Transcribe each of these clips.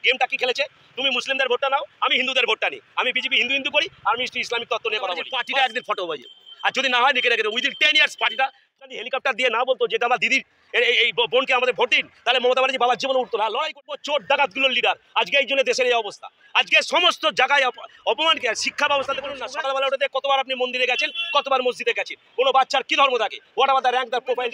গেমটা কি খেলেছে, তুমি মুসলিমদের ভোটটা নাও, আমি হিন্দুদের ভোটটা নিই, আমি বিজেপি হিন্দু হিন্দু করি, আর আমি ইসলামিক তত্ত্ব নিয়ে কথা বলি, পার্টিটা একদিন ফটো হয়ে যাবে। আর যদি না হয় লিখে রেখে উইদিন 10 ইয়ার্স পার্টিটা হেলিকপ্টার দিয়ে না বলতো যেটা আমার দিদির এই বোনকে আমাদের ভোট দিন, তাহলে মমতা ব্যানার্জি বাবার জীবনে উঠতো না। লড়াই করবো চোর ডাকাতগুলোর লিডার, আজকে এই জন্য দেশের এই অবস্থা। আজকে সমস্ত জায়গায় অপমানকে শিক্ষা ব্যবস্থাতে বলুন না, সকালবেলা উঠে কতবার আপনি মন্দিরে গেছেন, কতবার মসজিদে গেছেন, কোনো বাচ্চার কি ধর্ম থাকে, হোয়াট আবার দ্য র্যাঙ্ক দ্য প্রোফাইল,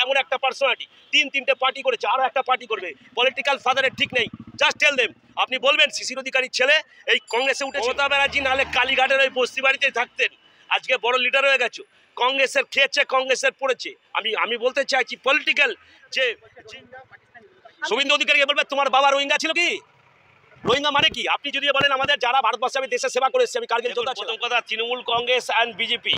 এমন একটা পার্সোনালিটি তিনটে পার্টি করেছে, আরো একটা পার্টি করবে, পলিটিক্যাল ফাদারের ঠিক নেই। জাস্ট টেল দেম, আপনি বলবেন শিশির অধিকারীর ছেলে এই কংগ্রেসে উঠে, মমতা ব্যানার্জি নাহলে কালীঘাটের ওই বস্তি বাড়িতে থাকতেন, আজকে বড় লিডার হয়ে গেছো। কংগ্রেসের খেয়েছে, কংগ্রেসের পড়েছে। আমি বলতে চাইছি পলিটিক্যাল যে শুভেন্দু অধিকারীকে বলবে তোমার বাবা রোহিঙ্গা ছিল কি? রোহিঙ্গা মানে কি? আপনি যদি বলেন আমাদের যারা ভারতবর্ষে আমি দেশের সেবা করে এসেছি, আমি কার্গিল যোদ্ধা। প্রথম কথা, তৃণমূল কংগ্রেস অ্যান্ড বিজেপি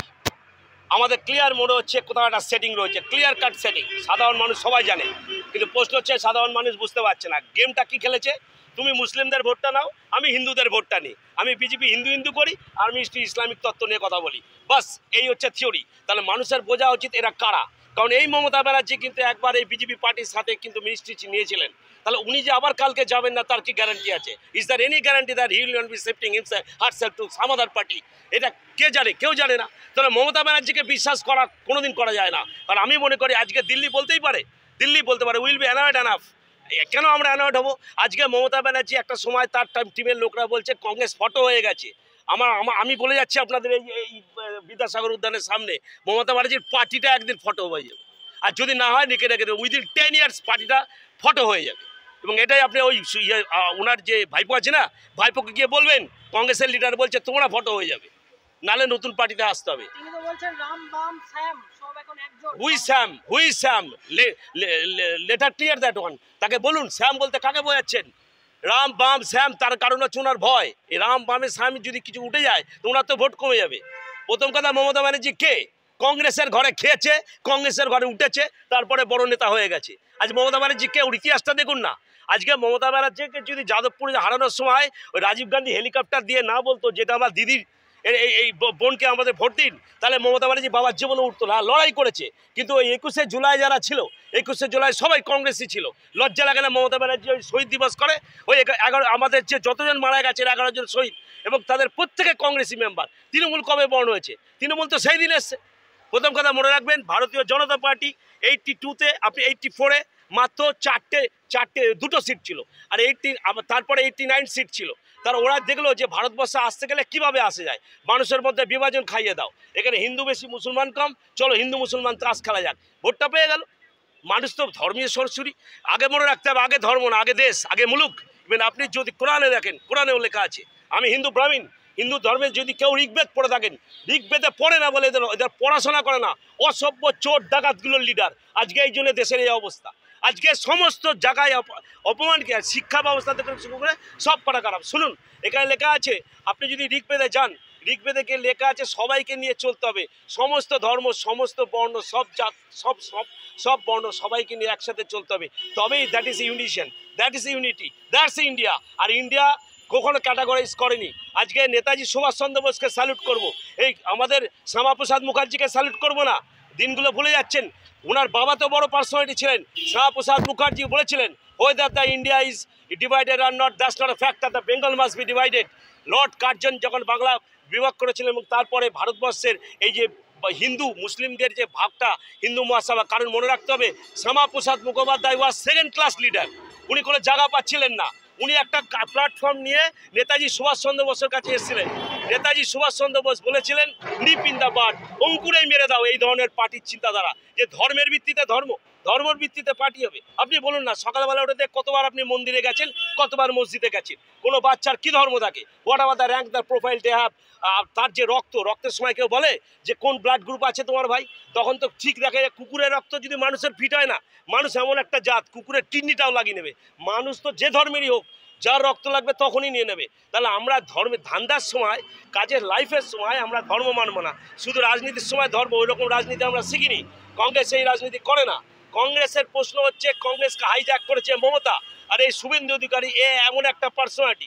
আমাদের ক্লিয়ার মনে হচ্ছে কোথাও একটা সেটিং রয়েছে, ক্লিয়ার কাট সেটিং, সাধারণ মানুষ সবাই জানে। কিন্তু প্রশ্ন হচ্ছে সাধারণ মানুষ বুঝতে পারছে না গেমটা কি খেলেছে। তুমি মুসলিমদের ভোটটা নাও, আমি হিন্দুদের ভোটটা নিই, আমি বিজেপি হিন্দু হিন্দু করি, আর আমি ইসলামিক তত্ত্ব নিয়ে কথা বলি, বাস এই হচ্ছে থিওরি। তাহলে মানুষের বোঝা উচিত এরা কারা। কারণ এই মমতা ব্যানার্জি কিন্তু একবার এই বিজেপি পার্টির সাথে কিন্তু মিনিস্ট্রি নিয়েছিলেন, তাহলে উনি যে আবার কালকে যাবেন না তার কি গ্যারান্টি আছে? Is there any guarantee that he will not be shifting herself to some other party? এটা কে জানে? কেউ জানে না। তাহলে মমতা ব্যানার্জিকে বিশ্বাস করা কোনোদিন করা যায় না। কারণ আমি মনে করি আজকে দিল্লি বলতেই পারে, দিল্লি বলতে পারে উইল বি অ্যানয়েড এনাফ। কেন আমরা অ্যানয়েড হবো? আজকে মমতা ব্যানার্জি একটা সময় তার টিমের লোকরা বলছে কংগ্রেস ফটো হয়ে গেছে। আমি বলে যাচ্ছি আপনাদের এই বিদ্যাসাগর উদ্যানের সামনে মমতা ব্যানার্জির পার্টিটা একদিন ফটো হয়ে যাবে। আর যদি না হয় লিখে রেখে দেবে উইদিন 10 ইয়ার্স পার্টিটা ফটো হয়ে যাবে। এবং এটাই আপনি ওই ওনার যে ভাইপো আছে না, ভাইপোকে গিয়ে বলবেন কংগ্রেসের লিডার বলছে তোমরা ফটো হয়ে যাবে, নালে নতুন পার্টিতে আসতে হবে। Who Sam letter clear that one. তাকে বলুন স্যাম বলতে কাকে বোঝাচ্ছেন? রাম বাম শ্যাম, তার কারণ হচ্ছে ওনার ভয়। এই রাম বামে শ্যাম যদি কিছু উঠে যায় তো ওনার তো ভোট কমে যাবে। প্রথম কথা, মমতা ব্যানার্জি কে? কংগ্রেসের ঘরে খেয়েছে, কংগ্রেসের ঘরে উঠেছে, তারপরে বড় নেতা হয়ে গেছে। আজ মমতা ব্যানার্জি কে? ওর ইতিহাসটা দেখুন না। আজকে মমতা ব্যানার্জিকে যদি যাদবপুরে হারানোর সময় ওই রাজীব গান্ধী হেলিকপ্টার দিয়ে না বলতো যেটা আমার দিদির এই বোনকে আমাদের ভোট দিন, তাহলে মমতা ব্যানার্জি বাবার জীবনে উঠতো না। লড়াই করেছে, কিন্তু ওই 21শে জুলাই যারা ছিল, 21শে জুলাই সবাই কংগ্রেসই ছিল। লজ্জা লাগে না মমতা ব্যানার্জি ওই শহীদ দিবস করে? ওই 11 আমাদের যে যতজন মারা গেছে 11 জন শহীদ, এবং তাদের প্রত্যেকে কংগ্রেসি মেম্বার। তৃণমূল কবে বর্ণ হয়েছে? তৃণমূল তো সেই দিন এসছে। প্রথম কথা মনে রাখবেন, ভারতীয় জনতা পার্টি 82-তে, আপনি 84-এ মাত্র দুটো সিট ছিল, আর তারপরে 89 সিট ছিল। তার ওরা দেখলো যে ভারতবর্ষে আসতে গেলে কিভাবে আসা যায়, মানুষের মধ্যে বিভাজন খাইয়ে দাও। এখানে হিন্দু বেশি মুসলমান কম, চলো হিন্দু মুসলমান তাস খেলা যাক, ভোটটা পেয়ে গেল। মানুষ তো ধর্মীয় সরাসরি আগে মনে রাখতে হবে, আগে ধর্ম না, আগে দেশ, আগে মুলুক। ইভেন আপনি যদি কোরআনে দেখেন, কোরআনেও লেখা আছে আমি হিন্দু ব্রাহ্মণ। হিন্দু ধর্মের যদি কেউ ঋগ্বেদ পড়ে থাকেন, ঋগ্বেদে পড়ে না বলে এদের পড়াশোনা করে না, অসভ্য চোর ডাকাতগুলোর লিডার। আজকে এই জন্য দেশের এই অবস্থা। আজকে সমস্ত জায়গায় অপমানকে শিক্ষা ব্যবস্থা থেকে শুরু করে সব করা খারাপ। শুনুন, এখানে লেখা আছে, আপনি যদি ঋগ্বেদে যান, ঋগ্বেদে গিয়ে লেখা আছে সবাইকে নিয়ে চলতে হবে, সমস্ত ধর্ম, সমস্ত বর্ণ, সব জাত, সব বর্ণ সবাইকে নিয়ে একসাথে চলতে হবে, তবেই that is unison, that is unity, that's India. আর ইন্ডিয়া কখনো ক্যাটাগরাইজ করেনি। আজকে নেতাজি সুভাষচন্দ্র বোসকে স্যালুট করব, এই আমাদের শ্যামাপ্রসাদ মুখার্জিকে স্যালুট করব না? দিনগুলো ভুলে যাচ্ছেন। ওনার বাবা তো বড় পার্সোনালিটি ছিলেন, শ্যামাপ্রসাদ মুখার্জি বলেছিলেন whether the India is divided or not, that's not a fact, that the Bengal must be divided. Lord Curzon যখন বাংলা বিভাগ করেছিলেন, এবং তারপরে ভারতবর্ষের এই যে হিন্দু মুসলিমদের যে ভাগটা, হিন্দু মহাসভা, কারণ মনে রাখতে হবে শ্যামাপ্রসাদ মুখোপাধ্যায় ওয়াজ সেকেন্ড ক্লাস লিডার। উনি কোনো জায়গা পাচ্ছিলেন না, উনি একটা প্ল্যাটফর্ম নিয়ে নেতাজি সুভাষচন্দ্র বোসের কাছে এসেছিলেন। নেতাজি সুভাষচন্দ্র বোস বলেছিলেন নিপ ইন দ্য বাড, অঙ্কুরেই মেরে দাও এই ধরনের পার্টির চিন্তাধারা, যে ধর্মের ভিত্তিতে ধর্মের ভিত্তিতে পার্টি হবে। আপনি বলুন না, সকালবেলা উঠে কতবার আপনি মন্দিরে গেছেন, কতবার মসজিদে গেছেন, কোনো বাচ্চার কি ধর্ম থাকে, হোয়াট আবার the rank the profile they have, তার যে রক্তের সময় কেউ বলে যে কোন ব্লাড গ্রুপ আছে তোমার ভাই, তখন তো ঠিক দেখে কুকুরের রক্ত যদি মানুষের ফিট হয় না, মানুষ এমন একটা জাত কুকুরের কিডনিটাও লাগিয়ে নেবে। মানুষ তো যে ধর্মেরই হোক, যার রক্ত লাগবে তখনই নিয়ে নেবে। তাহলে আমরা ধর্মের ধান্দার সময়, কাজের লাইফের সময় আমরা ধর্ম মানব না, শুধু রাজনীতির সময় ধর্ম। ওই রকম রাজনীতি আমরা শিখিনি, কংগ্রেস এই রাজনীতি করে না। কংগ্রেসের প্রশ্ন হচ্ছে কংগ্রেসকে হাইজ্যাক করেছে মমতা, আর এই শুভেন্দু অধিকারী এমন একটা পার্সোনালিটি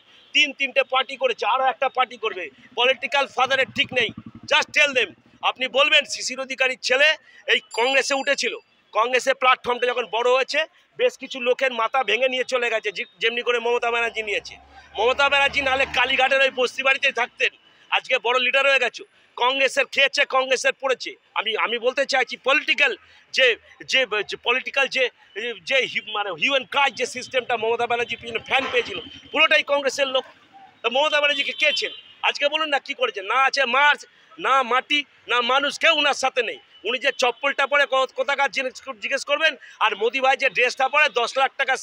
তিনটে পার্টি করেছে, আরও একটা পার্টি করবে, পলিটিক্যাল ফাদারের ঠিক নেই। জাস্ট টেল দেম, আপনি বলবেন শিশির অধিকারীর ছেলে এই কংগ্রেসে উঠেছিল, কংগ্রেসের প্ল্যাটফর্মটা যখন বড় হয়েছে বেশ কিছু লোকের মাথা ভেঙে নিয়ে চলে গেছে, যেমনি করে মমতা ব্যানার্জি নিয়েছে। মমতা ব্যানার্জি নাহলে কালীঘাটের ওই বস্তি বাড়িতেই থাকতেন, আজকে বড় লিডার হয়ে গেছো। কংগ্রেসের খেয়েছে, কংগ্রেসের পড়েছে। আমি বলতে চাইছি পলিটিক্যাল যে যে পলিটিক্যাল যে যে মানে হিউম্যান ক্রাইম যে সিস্টেমটা মমতা ব্যানার্জি পিছনে ফ্যান পেয়েছিল পুরোটাই কংগ্রেসের লোক। মমতা ব্যানার্জিকে কেছেন আজকে বলুন না কি করেছেন? না আছে মাছ, না মাটি, না মানুষ, কেউ ওনার সাথে নেই। উনি যে চপ্পলটা পরে কোথাকার জিজ্ঞেস করবেন, আর মোদি ভাই যে ড্রেসটা পরে 10 লাখ টাকা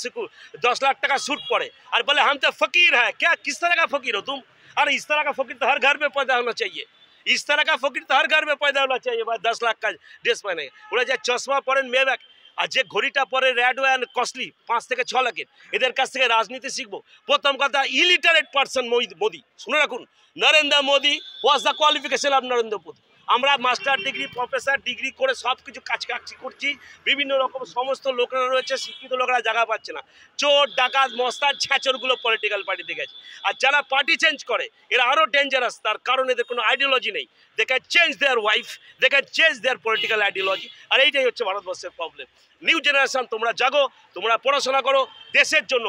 10 लाख টাকা सूट पड़े और बोले हम तो फकीर है। क्या किस तरह का फकीर हो तुम? अरे इस तरह का फकीर तो हर घर में पैदा होना चाहिए, इस तरह का फकीर तो हर घर में पैदा होना चाहिए। भाई 10 लाख का ड्रेस पहने ওরা যে চশমা পরেন মেব্যাক, আর যে ঘড়িটা পরে রেড অ্যান্ড কস্টলি 5 থেকে 6 লাখের, এদের কাছ থেকে রাজনীতি শিখবো। প্রথম কথা, ইলিটারেট পারসন মোদি। শুনে রাখুন, Narendra Modi was the qualification of Narendra Modi. আমরা মাস্টার ডিগ্রি, প্রফেসর ডিগ্রি করে সব কিছু কাজ করছি, বিভিন্ন রকম সমস্ত লোকরা রয়েছে, শিক্ষিত লোকরা জায়গা পাচ্ছে না। চোর, ডাকাত, মস্তান, ছ্যাঁচরগুলো পলিটিক্যাল পার্টিতে গেছে। আর যারা পার্টি চেঞ্জ করে এরা আরও ডেঞ্জারাস, তার কারণ এদের কোনো আইডিওলজি নেই। They can change their wife, they can change their political ideology. আর এইটাই হচ্ছে ভারতবর্ষের প্রবলেম। নিউ জেনারেশন, তোমরা জাগো, তোমরা পড়াশোনা করো দেশের জন্য।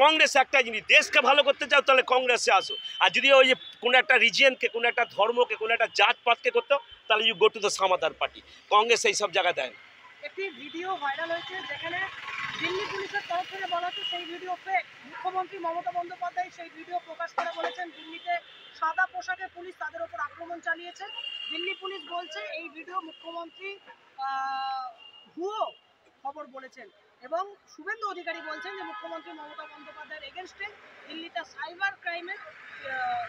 কংগ্রেস একটা জিনিস, দেশকে ভালো করতে চাও তাহলে কংগ্রেসে আসো। আর যদি ওই যে কোনো একটা রিজিয়নকে, কোনো একটা ধর্মকে, কোনো একটা জাতপাতকে করতে তাহলে you go to the some other party. Congress এই সব জায়গায় দেয় না। একটি ভিডিও ভাইরাল হয়েছে যেখানে দিল্লি পুলিশের তরফ থেকে বলা হচ্ছে সেই ভিডিও ফেক। মুখ্যমন্ত্রী মমতা বন্দ্যোপাধ্যায় সেই ভিডিও প্রকাশ করে বলেছেন দিল্লিতে সাদা পোশাকে পুলিশ তাদের ওপর আক্রমণ চালিয়েছে। দিল্লি পুলিশ বলছে এই ভিডিও মুখ্যমন্ত্রী ভুয়ো খবর বলেছেন, এবং শুভেন্দু অধিকারী বলছেন যে মুখ্যমন্ত্রী মমতা বন্দ্যোপাধ্যায়ের এগেনস্টে দিল্লিতে সাইবার ক্রাইমের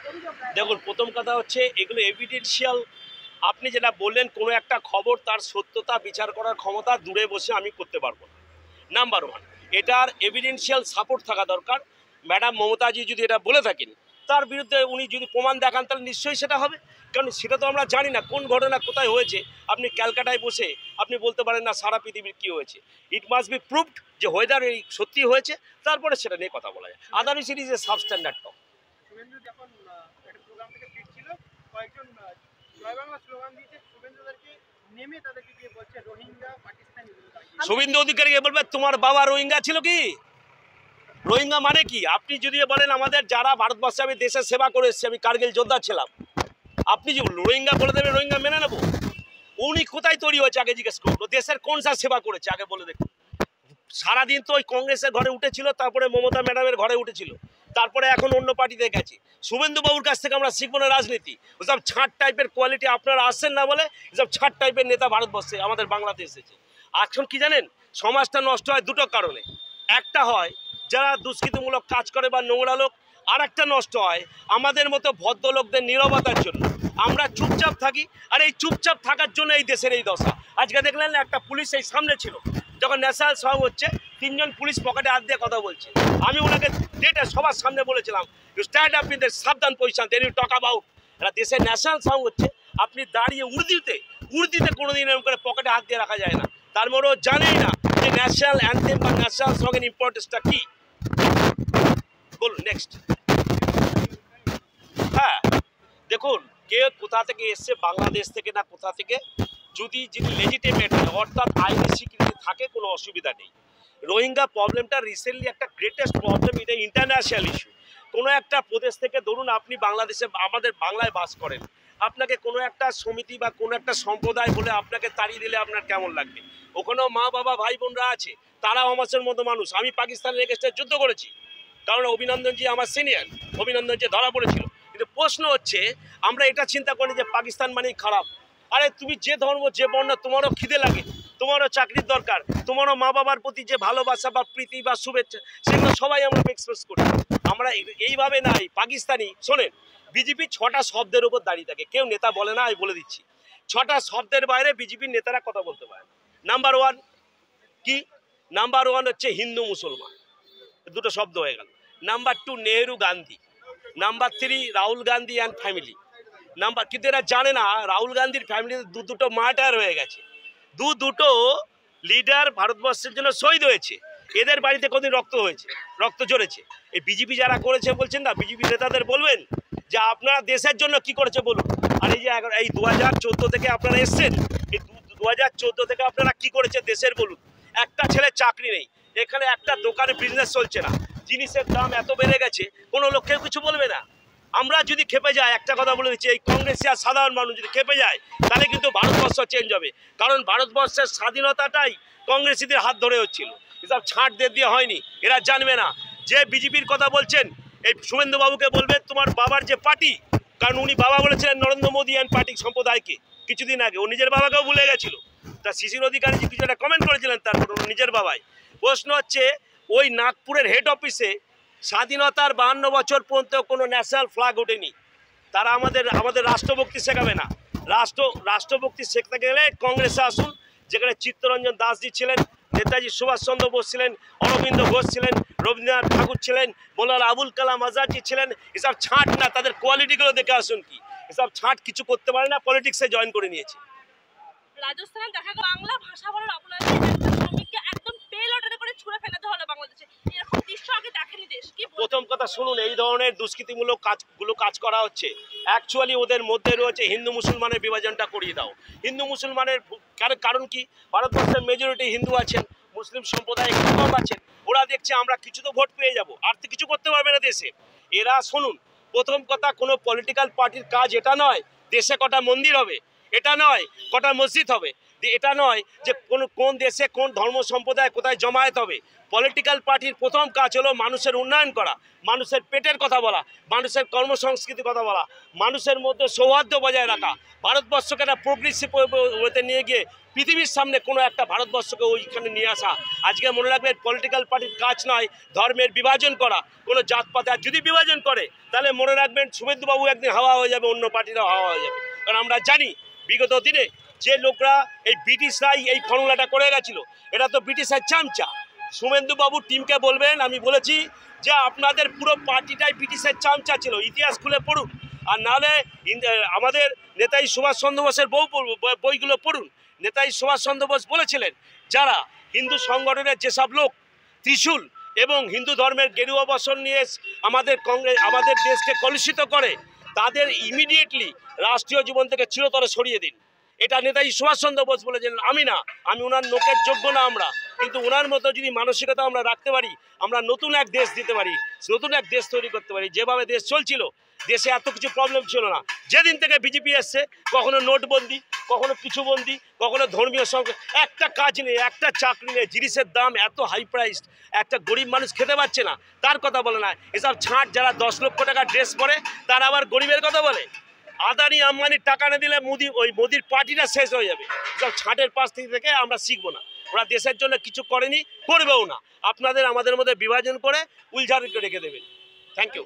অভিযোগ। দেখুন, প্রথম কথা হচ্ছে এগুলো এভিডেন্সিয়াল। আপনি যেটা বললেন কোনো একটা খবর, তার সত্যতা বিচার করার ক্ষমতা দূরে বসে আমি করতে পারবো না। নাম্বার ওয়ান, এটার এভিডেন্সিয়াল সাপোর্ট থাকা দরকার। ম্যাডাম মমতাজি যদি এটা বলে থাকেন, তার বিরুদ্ধে উনি যদি প্রমাণ দেখান তাহলে নিশ্চয়ই সেটা হবে, কারণ সেটা তো আমরা জানি না কোন ঘটনা কোথায় হয়েছে। আপনি ক্যালকাটায় বসে আপনি বলতে পারেন না সারা পৃথিবীর কী হয়েছে। ইট মাস্ট বি প্রুভড যে ওয়েদার এই সত্যি হয়েছে, তারপরে সেটা নিয়ে কথা বলা যায়। Otherwise it is a substandard talk. Suvendu যখন একটা প্রোগ্রাম থেকে ফিরছিল, কয়েকজন জয় বাংলা স্লোগান দিয়েছে, শুভেন্দুদেরকে নেমে তাদেরকে গিয়ে বলছে রোহিঙ্গা পাকিস্তানি। শুভেন্দু অধিকারীকে বলবে তোমার বাবা রোহিঙ্গা ছিল কি? রোহিঙ্গা মানে কি? আপনি যদি বলেন আমাদের যারা ভারতবর্ষে আমি দেশের সেবা করে এসেছি, আমি কার্গিল যোদ্ধা ছিলাম, আপনি যে রোহিঙ্গা বলে দেবেন, রোহিঙ্গা মেনে নেবো? উনি কোথায় তৈরি হয়েছে আগে জিজ্ঞেস করুন, দেশের কোন সা সেবা করেছে আগে বলে দেখুন। সারাদিন তো ওই কংগ্রেসের ঘরে উঠেছিল, তারপরে মমতা ম্যাডামের ঘরে উঠেছিল, তারপরে এখন অন্য পার্টিতে গেছে। শুভেন্দু বাবুর কাছ থেকে আমরা শিখবো না রাজনীতি? ওসব ছাঁট টাইপের কোয়ালিটি আপনারা আসছেন না বলে এসব ছাঁট টাইপের নেতা ভারতবর্ষে আমাদের বাংলাতে এসেছে। এখন কি জানেন, সমাজটা নষ্ট হয় দুটো কারণে। একটা হয় যারা দুষ্কৃতিমূলক কাজ করে বা নোংরা লোক, আর একটা নষ্ট হয় আমাদের মতো ভদ্রলোকদের নীরবতার জন্য। আমরা চুপচাপ থাকি, আর এই চুপচাপ থাকার জন্য এই দেশের এই দশা। আজকে দেখলেন না, একটা পুলিশ এই সামনে ছিল, যখন ন্যাশনাল সং হচ্ছে 3 জন পুলিশ পকেটে হাত দিয়ে কথা বলছে। আমি ওনাকে ডেটে সবার সামনে বলেছিলাম, you stand up in the সাবধান position, then you talk about. এটা দেশের ন্যাশনাল সং হচ্ছে, আপনি দাঁড়িয়ে উর্দিতে কোনোদিন এরকম করে পকেটে হাত দিয়ে রাখা যায় না। তার মধ্যেও জানেই না যে ন্যাশনাল অ্যান্থেম বা ন্যাশনাল সঙ্গের ইম্পর্টেন্সটা কী। বলুন নেক্সট। হ্যাঁ, দেখুন কে কোথা থেকে এসছে, বাংলাদেশ থেকে না কোথা থেকে, যদি যিনি লেজিটিমেট অর্থাৎ আইনি স্বীকৃতি থাকে কোনো অসুবিধা নেই। রোহিঙ্গা প্রবলেমটা রিসেন্টলি একটা গ্রেটেস্ট প্রবলেম, এটা ইন্টারন্যাশনাল ইস্যু। কোনো একটা প্রদেশ থেকে ধরুন আপনি বাংলাদেশে আমাদের বাংলায় বাস করেন, আপনাকে কোনো একটা সমিতি বা কোনো একটা সম্প্রদায় বলে আপনাকে তাড়িয়ে দিলে আপনার কেমন লাগবে? ওখানেও মা বাবা ভাই বোনরা আছে, তারাও আমাদের মতো মানুষ। আমি পাকিস্তানের এগেইনস্টে যুদ্ধ করেছি, কারণ অভিনন্দনজি আমার সিনিয়র, অভিনন্দনজি ধরা পড়েছিল। কিন্তু প্রশ্ন হচ্ছে আমরা এটা চিন্তা করি যে পাকিস্তান মানেই খারাপ। আরে তুমি যে ধর্ম যে বর্ণ, তোমারও খিদে লাগে, তোমারও চাকরির দরকার, তোমারও মা বাবার প্রতি যে ভালোবাসা বা প্রীতি বা শুভেচ্ছা, সেগুলো সবাই আমরা এক্সপ্রেস করি। আমরা এইভাবে নাই পাকিস্তানি। শোনেন, বিজেপি 6টা শব্দের উপর দাঁড়িয়ে থাকে, কেউ নেতা বলে না, আমি বলে দিচ্ছি। 6টা শব্দের বাইরে বিজেপির নেতারা কথা বলতে পারে না। নাম্বার 1 কি? নাম্বার 1 হচ্ছে হিন্দু মুসলমান, দুটো শব্দ হয়ে গেল। Number 2 Nehru Gandhi. Number 3 Rahul Gandhi and family. কিন্তু এরা জানে না রাহুল গান্ধীর ফ্যামিলিতে দুটো মার্টার হয়ে গেছে, দুটো লিডার ভারতবর্ষের জন্য শহীদ হয়েছে। এদের বাড়িতে কোনদিন রক্ত ঝরেছে? এই বিজেপি যারা করেছে বলছেন না, বিজেপি নেতাদের বলবেন যে আপনারা দেশের জন্য কি করেছে বলুন। আর এই যে এই 2014 থেকে আপনারা এসছেন, এই 2014 থেকে আপনারা কি করেছে দেশের বলুন? একটা ছেলে চাকরি নেই, এখানে একটা দোকানে বিজনেস চলছে না, জিনিসের দাম এত বেড়ে গেছে, কোনো লোক কেউ কিছু বলবে না। আমরা যদি খেপে যাই, একটা কথা বলে দিচ্ছি, এই কংগ্রেসি আর সাধারণ মানুষ যদি খেপে যায় তাহলে কিন্তু ভারতবর্ষ চেঞ্জ হবে। কারণ ভারতবর্ষের স্বাধীনতাটাই কংগ্রেসিদের হাত ধরে হচ্ছিল, এসব ছাঁট দিয়ে হয়নি। এরা জানবে না যে বিজেপির কথা বলছেন, এই শুভেন্দুবাবুকে বলবে তোমার বাবার যে পার্টি, কারণ উনি বাবা বলেছিলেন নরেন্দ্র মোদী অ্যান্ড পার্টি সম্প্রদায়কে কিছুদিন আগে, ও নিজের বাবাকেও ভুলে গেছিল। তা শিশির অধিকারী যে কিছু একটা কমেন্ট করেছিলেন, তারপর নিজের বাবাই। প্রশ্ন হচ্ছে ওই নাগপুরের হেড অফিসে স্বাধীনতার 52 বছর পর্যন্ত কোনো ন্যাশনাল ফ্ল্যাগ ওঠেনি। তারা আমাদের রাষ্ট্রভক্তি শেখাবে না। রাষ্ট্রভক্তি শেখতে গেলে কংগ্রেসে আসুন, যেখানে চিত্তরঞ্জন দাসজি ছিলেন, নেতাজি সুভাষচন্দ্র বোস ছিলেন, অরবিন্দ ঘোষ ছিলেন, রবীন্দ্রনাথ ঠাকুর ছিলেন, মৌলানা আবুল কালাম আজাদজি ছিলেন। এসব ছাঁট না, তাদের কোয়ালিটিগুলো দেখে আসুন। কি এসব ছাঁট কিছু করতে পারে না, পলিটিক্সে জয়েন করে নিয়েছে। রাজস্থানে দেখা গেল বাংলা ভাষা বলার অপরাধে একজন শ্রমিককে একদম পে লটারি করে ছুঁড়ে ফেলাতে হলো বাংলাদেশে। এরকম দৃশ্য আগে দেখেনি দেশ। কি প্রথম কথা শুনুন, এই ধরনের দুষ্কৃতিমূলক কাজ করা হচ্ছে, অ্যাকচুয়ালি ওদের মধ্যে রয়েছে হিন্দু মুসলমানের বিভাজনটা করিয়ে দাও। হিন্দু মুসলমানের কারণ কি, ভারতবর্ষের মেজরিটি হিন্দু আছেন, মুসলিম সম্প্রদায় একটু কম আছেন। ওরা দেখছে আমরা কিছু তো ভোট পেয়ে যাব, আর তো কিছু করতে পারবে না দেশে। এরা শুনুন, প্রথম কথা, কোনো পলিটিক্যাল পার্টির কাজ এটা নয় দেশে কটা মন্দির হবে, এটা নয় কটা মসজিদ হবে, এটা নয় যে কোন দেশে কোন ধর্ম সম্প্রদায় কোথায় জমায়েত হবে। পলিটিক্যাল পার্টির প্রথম কাজ হলো মানুষের উন্নয়ন করা, মানুষের পেটের কথা বলা, মানুষের কর্মসংস্কৃতির কথা বলা, মানুষের মধ্যে সৌহার্দ্য বজায় রাখা, ভারতবর্ষকে একটা প্রোগ্রেসিভ ওয়েতে নিয়ে গিয়ে পৃথিবীর সামনে কোনো একটা ভারতবর্ষকে ওইখানে নিয়ে আসা। আজকে মনে রাখবেন, পলিটিক্যাল পার্টির কাজ নয় ধর্মের বিভাজন করা, কোনো জাতপাতে। আর যদি বিভাজন করে তাহলে মনে রাখবেন শুভেন্দুবাবু একদিন হাওয়া হয়ে যাবে, অন্য পার্টিরাও হাওয়া হয়ে যাবে। কারণ আমরা জানি বিগত দিনে যে লোকরা এই ব্রিটিশরাই এই ফর্মুলাটা করে গেছিল, এটা তো ব্রিটিশের চামচা। শুভেন্দুবাবু টিমকে বলবেন, আমি বলেছি যে আপনাদের পুরো পার্টিটাই ব্রিটিশের চামচা ছিল, ইতিহাস খুলে পড়ুন। আর নাহলে আমাদের নেতাজি সুভাষচন্দ্র বোসের বইগুলো পড়ুন। নেতাজি সুভাষচন্দ্র বোস বলেছিলেন, যারা হিন্দু সংগঠনের যেসব লোক ত্রিশূল এবং হিন্দু ধর্মের গেরুয়া বসন নিয়ে আমাদের দেশকে কলুষিত করে, তাদের ইমিডিয়েটলি রাষ্ট্রীয় জীবন থেকে চিরতরে সরিয়ে দিন। এটা নেতাজি সুভাষচন্দ্র বোস বলেছিলেন, আমি না, আমি ওনার নোকের যোগ্য না আমরা, কিন্তু ওনার মতো যদি মানসিকতা আমরা রাখতে পারি, আমরা নতুন এক দেশ দিতে পারি, নতুন এক দেশ তৈরি করতে পারি। যেভাবে দেশ চলছিল, দেশে এত কিছু প্রবলেম ছিল না। যেদিন থেকে বিজেপি এসছে, কখনো নোটবন্দি, কখনো কিছু বন্দি, কখনো ধর্মীয় সংখ্যা, একটা কাজ নেই, একটা চাকরি নেই, জিনিসের দাম এত হাই প্রাইসড, একটা গরিব মানুষ খেতে পাচ্ছে না, তার কথা বলে না। এসব ছাঁট, যারা 10 লক্ষ টাকা ড্রেস পরে, তারা আবার গরিবের কথা বলে। আদানি আম্বানির টাকা না দিলে মোদির পার্টিটা শেষ হয়ে যাবে। সব ছাঁটের পাশ থেকে আমরা শিখবো না। ওরা দেশের জন্য কিছু করেনি, করবেও না। আমাদের মধ্যে বিভাজন করে উলঝাড় রেখে দেবেন। Thank you.